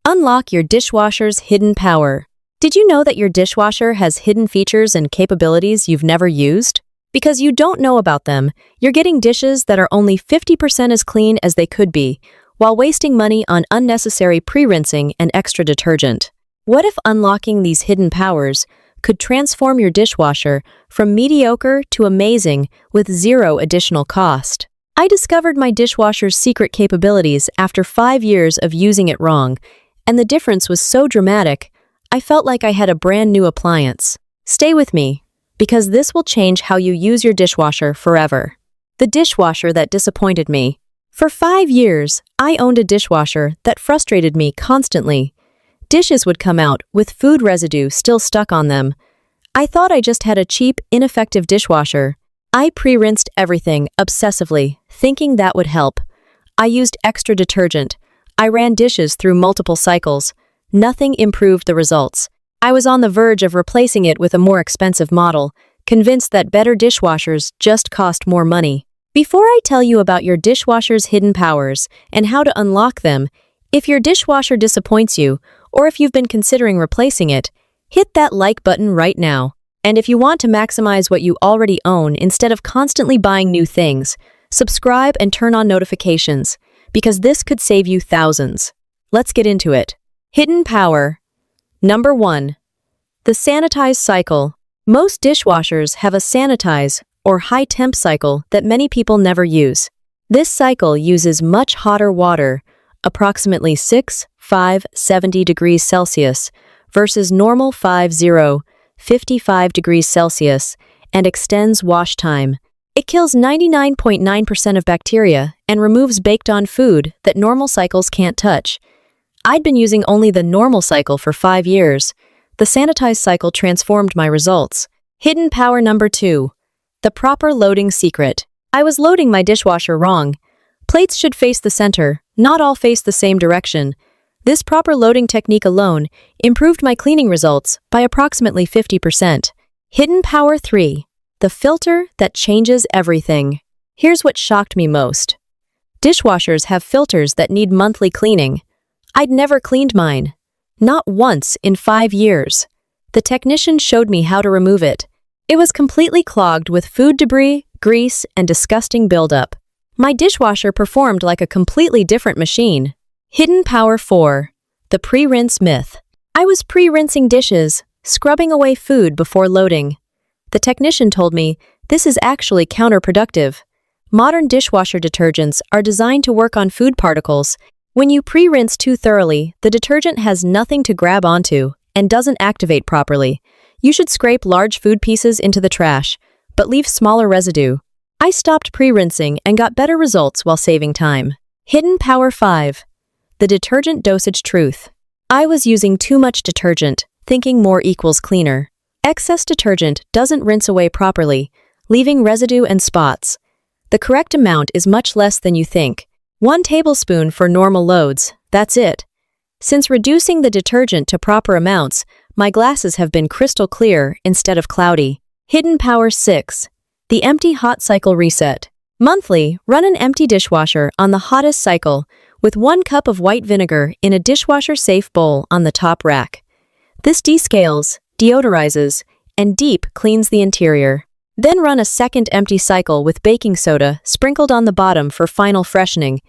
Unlock your dishwasher's hidden power. Did you know that your dishwasher has hidden features and capabilities you've never used? Because you don't know about them, you're getting dishes that are only 50% as clean as they could be, while wasting money on unnecessary pre-rinsing and extra detergent. What if unlocking these hidden powers could transform your dishwasher from mediocre to amazing with zero additional cost? I discovered my dishwasher's secret capabilities after 5 years of using it wrong, and the difference was so dramatic, I felt like I had a brand new appliance. Stay with me, because this will change how you use your dishwasher forever. The dishwasher that disappointed me. For 5 years, I owned a dishwasher that frustrated me constantly. Dishes would come out with food residue still stuck on them. I thought I just had a cheap, ineffective dishwasher. I pre-rinsed everything obsessively, thinking that would help. I used extra detergent. I ran dishes through multiple cycles. Nothing improved the results. I was on the verge of replacing it with a more expensive model, convinced that better dishwashers just cost more money. Before I tell you about your dishwasher's hidden powers and how to unlock them, if your dishwasher disappoints you, or if you've been considering replacing it, hit that like button right now. And if you want to maximize what you already own instead of constantly buying new things, subscribe and turn on notifications, because this could save you thousands. Let's get into it. Hidden power. Number 1. The Sanitize cycle. Most dishwashers have a Sanitize or high-temp cycle that many people never use. This cycle uses much hotter water, approximately 70 degrees Celsius, versus normal 55 degrees Celsius, and extends wash time. It kills 99.9% of bacteria and removes baked-on food that normal cycles can't touch. I'd been using only the normal cycle for 5 years. The Sanitize cycle transformed my results. Hidden power number 2. The proper loading secret. I was loading my dishwasher wrong. Plates should face the center, not all face the same direction. This proper loading technique alone improved my cleaning results by approximately 50%. Hidden power 3. The filter that changes everything. Here's what shocked me most. Dishwashers have filters that need monthly cleaning. I'd never cleaned mine. Not once in 5 years. The technician showed me how to remove it. It was completely clogged with food debris, grease, and disgusting buildup. My dishwasher performed like a completely different machine. Hidden power 4. The pre-rinse myth. I was pre-rinsing dishes, scrubbing away food before loading. The technician told me this is actually counterproductive. Modern dishwasher detergents are designed to work on food particles. When you pre-rinse too thoroughly, the detergent has nothing to grab onto and doesn't activate properly. You should scrape large food pieces into the trash, but leave smaller residue. I stopped pre-rinsing and got better results while saving time. Hidden power 5. The detergent dosage truth. I was using too much detergent, thinking more equals cleaner. Excess detergent doesn't rinse away properly, leaving residue and spots. The correct amount is much less than you think. 1 tablespoon for normal loads, that's it. Since reducing the detergent to proper amounts, my glasses have been crystal clear instead of cloudy. Hidden power 6. The empty hot cycle reset. Monthly, run an empty dishwasher on the hottest cycle with 1 cup of white vinegar in a dishwasher-safe bowl on the top rack. This descales, deodorizes, and deep cleans the interior. Then run a second empty cycle with baking soda sprinkled on the bottom for final freshening.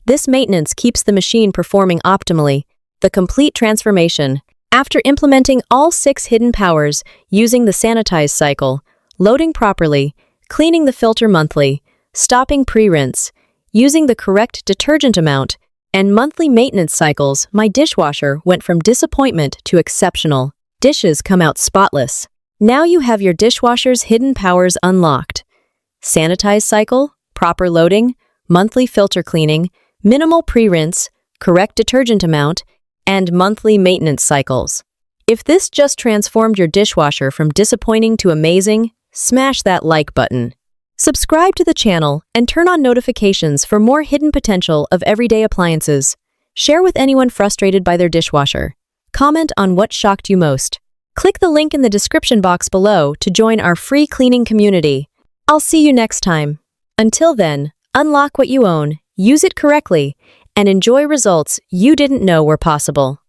This maintenance keeps the machine performing optimally. The complete transformation. After implementing all 6 hidden powers using the Sanitize cycle, loading properly, cleaning the filter monthly, stopping pre-rinse, using the correct detergent amount, and monthly maintenance cycles, my dishwasher went from disappointment to exceptional. Dishes come out spotless. Now you have your dishwasher's hidden powers unlocked. Sanitize cycle, proper loading, monthly filter cleaning, minimal pre-rinse, correct detergent amount, and monthly maintenance cycles. If this just transformed your dishwasher from disappointing to amazing, smash that like button. Subscribe to the channel and turn on notifications for more hidden potential of everyday appliances. Share with anyone frustrated by their dishwasher. Comment on what shocked you most. Click the link in the description box below to join our free cleaning community. I'll see you next time. Until then, unlock what you own, use it correctly, and enjoy results you didn't know were possible.